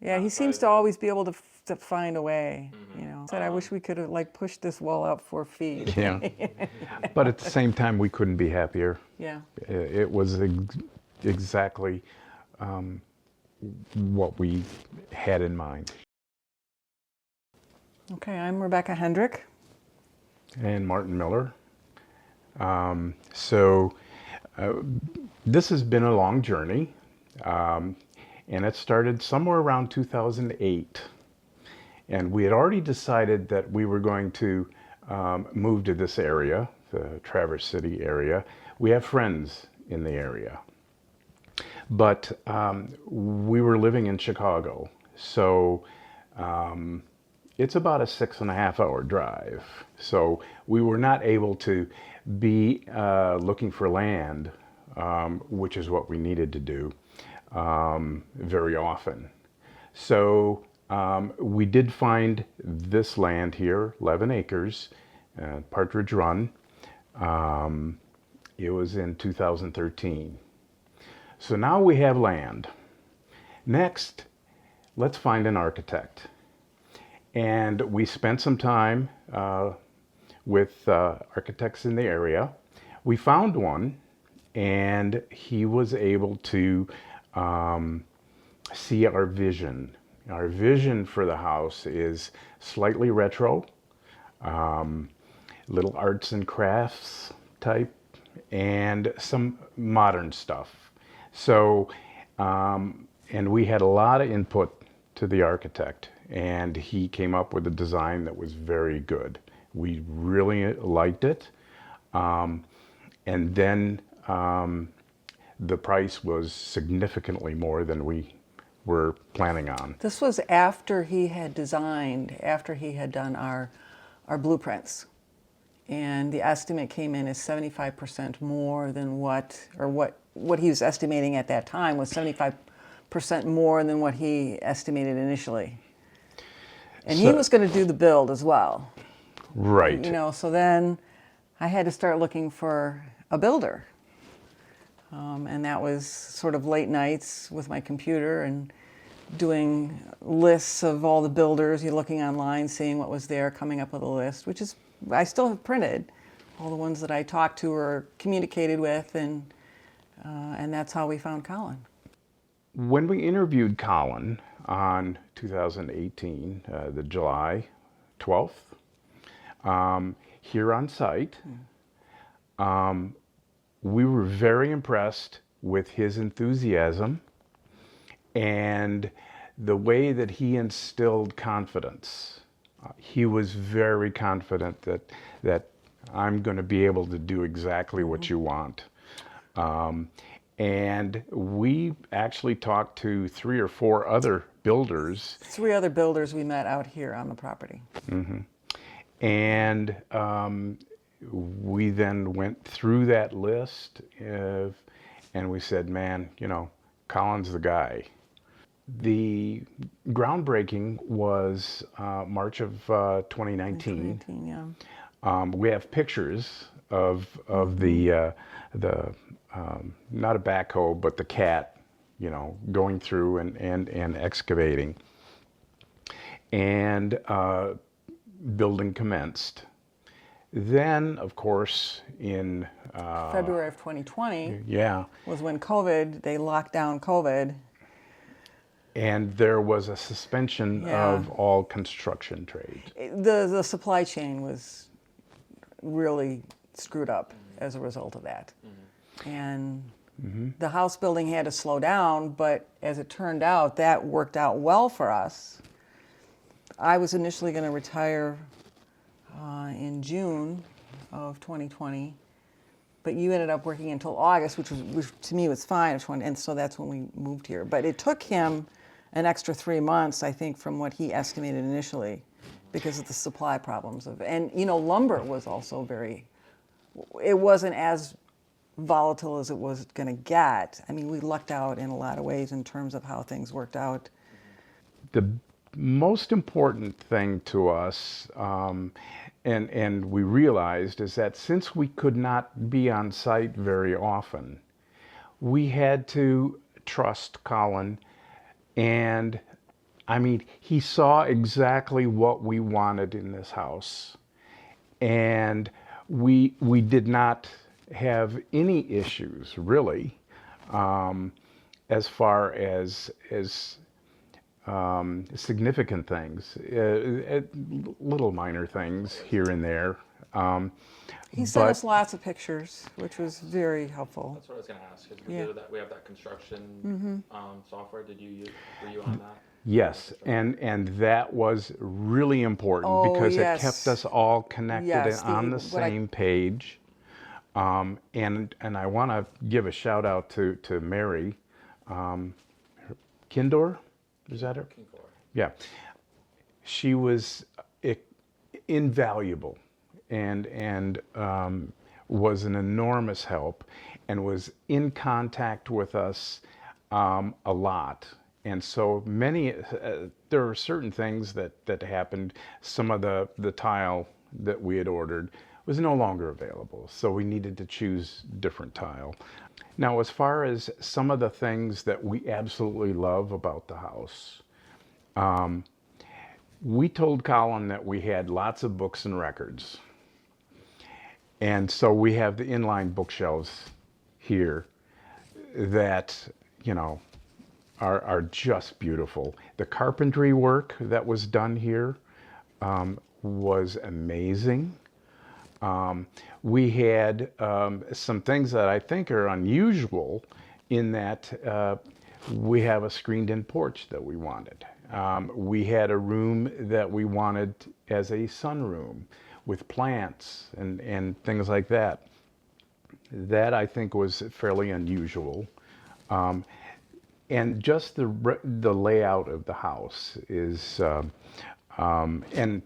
Yeah, he seems to always be able to find a way, you know. Said, I wish we could have like pushed this wall up 4 feet. Yeah. But at the same time, we couldn't be happier. Yeah. It was exactly what we had in mind. Okay, I'm Rebecca Hendrick. And Martin Miller. So this has been a long journey, and it started somewhere around 2008. And we had already decided that we were going to move to this area, the Traverse City area. We have friends in the area. But we were living in Chicago, so it's about a 6.5 hour drive. So we were not able to be looking for land, which is what we needed to do very often. So we did find this land here, 11 acres, Partridge Run. It was in 2013. So now we have land. Next, let's find an architect. And we spent some time with architects in the area. We found one, and he was able to see our vision. Our vision for the house is slightly retro, little arts and crafts type, and some modern stuff. So, and we had a lot of input to the architect, and he came up with a design that was very good. We really liked it. And then the price was significantly more than we were planning on. This was after he had designed, after he had done our blueprints. And the estimate came in as 75% more than what he was estimating at that time was 75% more than what he estimated initially. And he was going to do the build as well. Right. You know, so then I had to start looking for a builder. And that was sort of late nights with my computer and doing lists of all the builders, you're looking online, seeing what was there, coming up with a list, which is, I still have printed all the ones that I talked to or communicated with, and that's how we found Colin. When we interviewed Colin on 2018, the July 12th, here on site, we were very impressed with his enthusiasm and the way that he instilled confidence. He was very confident that I'm going to be able to do exactly what you want. And we actually talked to 3 or 4 other builders. 3 other builders we met out here on the property. Mm-hmm. And we then went through that list and we said, man, you know, Colin's the guy. The groundbreaking was March of 2019. 2019, yeah. We have pictures of the not a backhoe, but the cat, you know, going through and excavating. And building commenced. Then, of course, in February of 2020 yeah, was when they locked down COVID. and there was a suspension of all construction trade. The supply chain was really screwed up as a result of that. And the house building had to slow down, but as it turned out, that worked out well for us. I was initially going to retire in June of 2020, but you ended up working until August, which to me was fine, and so that's when we moved here. But it took him an extra 3 months, I think, from what he estimated initially, because of the supply problems and you know, lumber was also it wasn't as volatile as it was going to get. I mean, we lucked out in a lot of ways in terms of how things worked out. The most important thing to us, and we realized, is that since we could not be on site very often, we had to trust Colin and I mean, he saw exactly what we wanted in this house. And we did not have any issues, really, as far as significant things, little minor things here and there. He sent But us lots of pictures, which was very helpful. That's what I was going to ask. 'Cause Yeah. we have that construction software. Were you on that? yes, and that was really important Oh, because yes. it kept us all connected Yes, and on the what I- same page. And I want to give a shout out to Mary Kindor. Is that her? Looking for. Yeah, she was invaluable, and was an enormous help, and was in contact with us a lot. And so many, there are certain things that happened. Some of the tile that we had ordered was no longer available, so we needed to choose different tile. Now, as far as some of the things that we absolutely love about the house, we told Colin that we had lots of books and records. And so we have the inline bookshelves here that, you know, are just beautiful. The carpentry work that was done here was amazing. We had some things that I think are unusual in that we have a screened-in porch that we wanted. We had a room that we wanted as a sunroom with plants and things like that. That I think was fairly unusual. And just the layout of the house is, and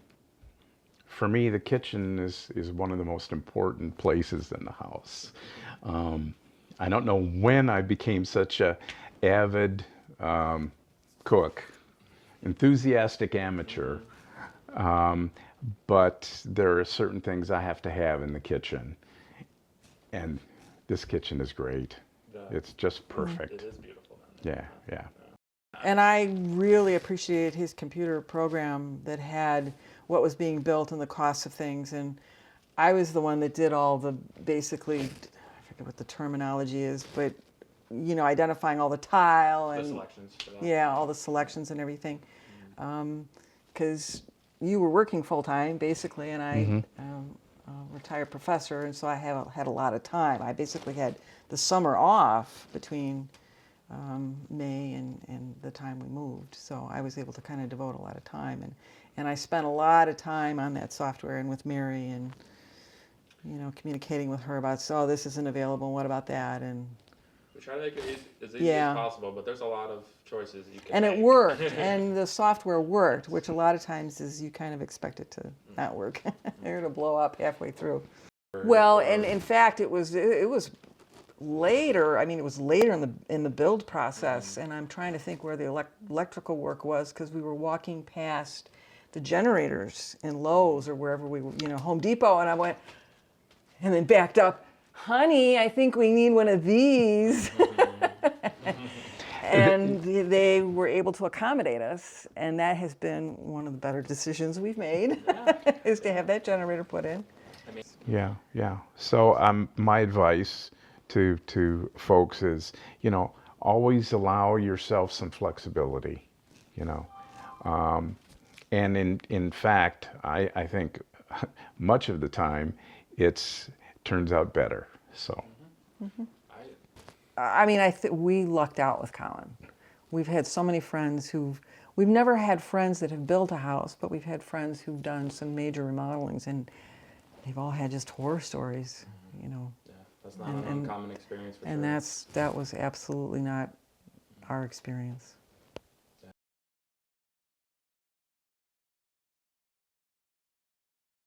for me, the kitchen is one of the most important places in the house. I don't know when I became such a avid cook, enthusiastic amateur, but there are certain things I have to have in the kitchen, and this kitchen is great. It's just perfect. It is beautiful. Then. Yeah. And I really appreciated his computer program that had what was being built and the cost of things. And I was the one that did all the basically, I forget what the terminology is, but you know, identifying all the tile and The selections for that. yeah, all the selections and everything. Because you were working full time basically, and I a retired professor, and so I had a lot of time. I basically had the summer off between May and the time we moved, so I was able to kind of devote a lot of time, and I spent a lot of time on that software and with Mary, and you know, communicating with her about, so this isn't available, what about that, and We try to make it as easy Yeah. as possible, but there's a lot of choices you can and make. it worked, and the software worked, which a lot of times is you kind of expect it to not work, or to blow up halfway through. Well, and in fact, it was later. I mean, it was later in the build process, and I'm trying to think where the electrical work was, because we were walking past the generators in Lowe's or wherever we were, you know, Home Depot, and I went, and then backed up. Honey, I think we need one of these. And they were able to accommodate us, and that has been one of the better decisions we've made, is to have that generator put in. Yeah. So my advice to folks is, you know, always allow yourself some flexibility, you know. And in fact, I think much of the time it turns out better. So. I mean, we lucked out with Colin. We've had so many friends we've never had friends that have built a house, but we've had friends who've done some major remodelings, and they've all had just horror stories, you know. Yeah, that's not an uncommon experience for And sure. that was absolutely not our experience.